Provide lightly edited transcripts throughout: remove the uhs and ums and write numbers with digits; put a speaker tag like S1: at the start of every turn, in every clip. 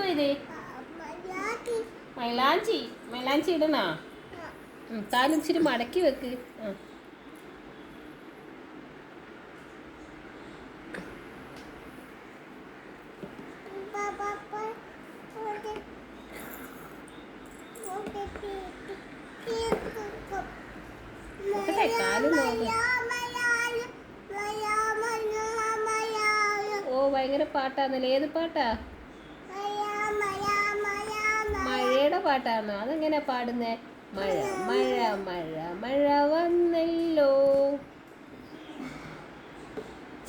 S1: ഇതെന്തോ ഇത്? മൈലാഞ്ചി. മൈലാഞ്ചി ഇടണോ? കാലും ഇച്ചിരി മടക്കി വെക്ക്. കാലും നോക്ക്. ഓ ഭയങ്കര പാട്ടാന്നല്ലേ. ഏത് പാട്ടാ? മഴയുടെ പാട്ടാണോ? അതെങ്ങനെയാ പാടുന്നേ? മഴ മഴ മഴ മഴ വന്നല്ലോ,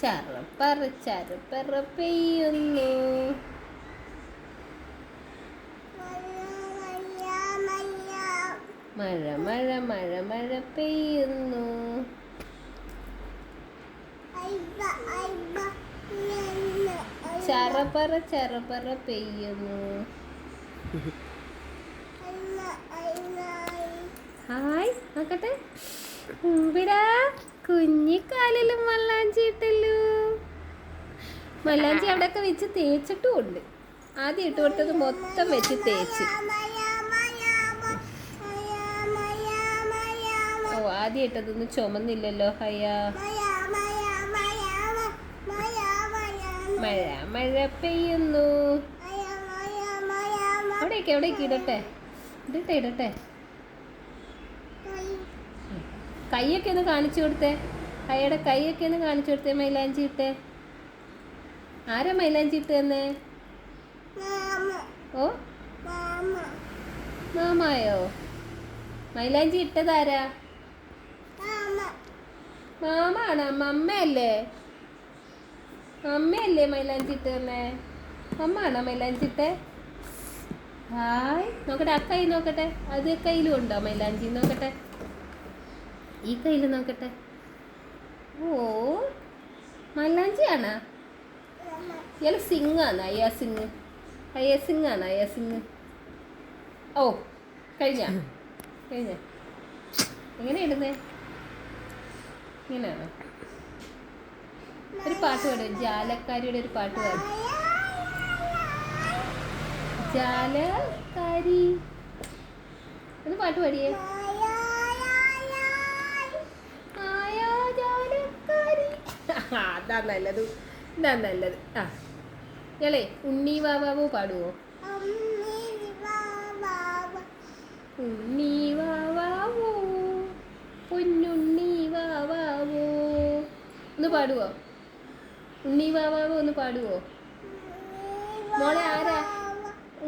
S1: ചറപ്പറ ചറപ്പറ പെയ്യുന്നു. മഴ മഴ മഴ മഴ പെയ്യുന്നു. ചറപ്പറ ചറപ്പറ പെയ്യുന്നു. ഹായ് നോക്കട്ടെ. ഇവിടെ കുഞ്ഞിക്കാലിലും മല്ലാഞ്ചി ഇട്ടല്ലോ. മല്ലാഞ്ചി അവിടെയൊക്കെ വെച്ച് തേച്ചിട്ടും ഉണ്ട്. ആദ്യം ഇട്ട് കൊടുത്തത് മൊത്തം വെച്ച് തേച്ച്. ഓ ആദ്യം ഇട്ടതൊന്നും ചുമന്നില്ലല്ലോ. ഹയ്യാ മഴ മഴ പെയ്യുന്നു. എവിടേക്ക് ഇടട്ടെ? ഇടട്ടെ. കൈയൊക്കെ ഒന്ന് കാണിച്ചു കൊടുത്തേ. അയാളുടെ കൈയൊക്കെ ഒന്ന് കാണിച്ചു കൊടുത്തേ. മൈലാഞ്ചി ഇട്ടേ. ആരാ മൈലാഞ്ചി ഇട്ട് തന്നെ? ഓ മാമായോ? മൈലാഞ്ചി ഇട്ടതാരാ? മാമാണോ? അമ്മയല്ലേ? അമ്മയല്ലേ മൈലാഞ്ചി ഇട്ട് തന്നെ? അമ്മാണോ മൈലാഞ്ചി ഇട്ടേ? ഹായ് നോക്കട്ടെ. ആ കൈ നോക്കട്ടെ. അത് കയ്യിലും ഉണ്ടോ മൈലാഞ്ചി? നോക്കട്ടെ. ഈ കയ്യിൽ നോക്കട്ടെ. ഓ മൈലാഞ്ചിയാണോ? ഇയാൾ സിംഗാണ്. അയ്യാ സിംഗ്. അയ്യാ സിംഗാണ്. അയ്യാ സിംഗ്. ഓ കഴിഞ്ഞ എങ്ങനെ ഇടുന്നേ? ഇങ്ങനെയാണോ? ഒരു പാട്ട് പാടും. ജാലക്കാരിയുടെ ഒരു പാട്ട് പാടും. ജാലക്കാരി ഒന്ന് പാട്ട് പാടിയേ. അതാ നല്ലത്. ഇതാ നല്ലത്. ആ ഇയാളെ ഉണ്ണി വാവാവോ പാടുവോ? ഉണ്ണി വാവാവോ പൊന്നുണ്ണി വാവാവോ ഒന്ന് പാടുവോ? ഉണ്ണി വാവാവോ ഒന്ന് പാടുവോ? മോളെ ആരാ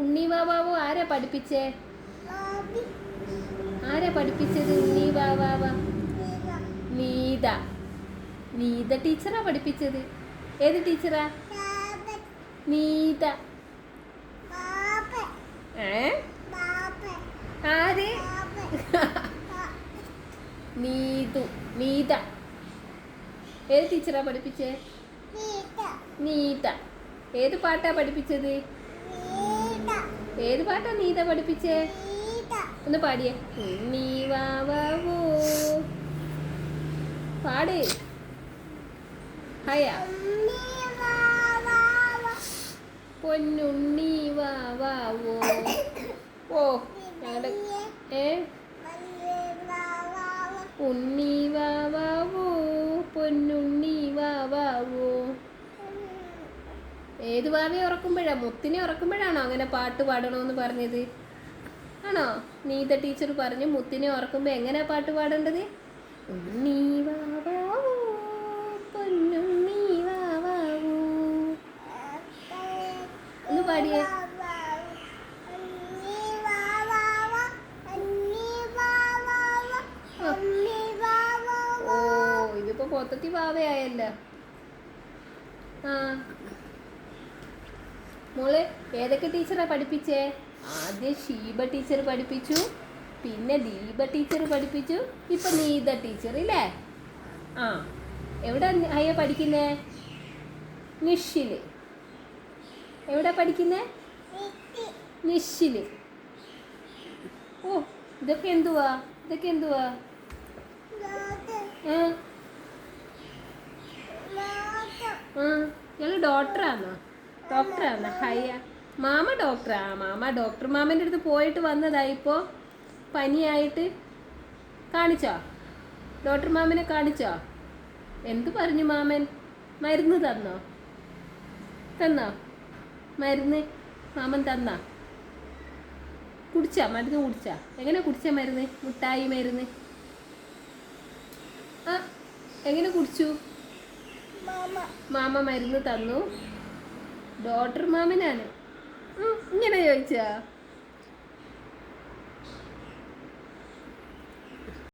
S1: ഉണ്ണി വാവാവോ? ആരാ പഠിപ്പിച്ചേ? ആരാ പഠിപ്പിച്ചത് ഉണ്ണി വാവാവ? നീത. നീത ടീച്ചറാ പഠിപ്പിച്ചത്. ഏത് ടീച്ചറാ? നീത. ആര്? നീതു. നീത. ഏത് ടീച്ചറാ പഠിപ്പിച്ചേ? നീത. ഏത് പാട്ടാ പഠിപ്പിച്ചത്? ഏത് പാട്ടാ നീത പഠിപ്പിച്ചേ? ഒന്ന് പാടിയേ. ഉണ്ണി വാവാവോ പാട്. ഹയ പൊന്നുണ്ണി വാവാവോ. ഓ ഉണ്ണി വാവാവോ പൊന്നുണ്ണി വാവാവോ. ഏത് വാവയെ ഉറക്കുമ്പോഴാ? മുത്തിനെ ഉറക്കുമ്പോഴാണോ അങ്ങനെ പാട്ട് പാടണമെന്ന് പറഞ്ഞത്? ആണോ? നീത ടീച്ചർ പറഞ്ഞു മുത്തിനെ ഉറക്കുമ്പോൾ എങ്ങനെയാ പാട്ട് പാടേണ്ടത്? ഉണ്ണി വാവാവോ പൊന്നുണ്ണി വാവാവോ ഒന്ന് പാടിയേ. ഓ ഇതിപ്പോ പൊത്തത്തി വാവയായല്ലോ. ആ മോളെ ഏതൊക്കെ ടീച്ചറാ പഠിപ്പിച്ചേ? ആദ്യം ഷീബ ടീച്ചർ പഠിപ്പിച്ചു, പിന്നെ ദീപ ടീച്ചർ പഠിപ്പിച്ചു, ഇപ്പൊ നീത ടീച്ചർ ഇല്ലേ? ആ എവിടെ അയ്യ പഠിക്കുന്നേ? നിഷില്. എവിടെ പഠിക്കുന്നേ? നിഷില്. ഓ ഇതൊക്കെ എന്തുവാ? ഇയാള് ഡോക്ടറാണോ? ഹയ്യ മാമ ഡോക്ടറാ. മാമ ഡോക്ടർ മാമൻ്റെ അടുത്ത് പോയിട്ട് വന്നതാ ഇപ്പോൾ പനിയായിട്ട്. കാണിച്ചോ? ഡോക്ടർ മാമനെ കാണിച്ചോ? എന്തു പറഞ്ഞു മാമൻ? മരുന്ന് തന്നോ? തന്നോ മരുന്ന്? മാമൻ തന്നാ? കുടിച്ചാ? മരുന്ന് കുടിച്ചാ? എങ്ങനെ കുടിച്ച മരുന്ന്? മുട്ടായി മരുന്ന് ആ എങ്ങനെ കുടിച്ചു? മാമ മരുന്ന് തന്നു. ഡോക്ടർ മാമനാണ് ഇങ്ങനെ ചോദിച്ചാ?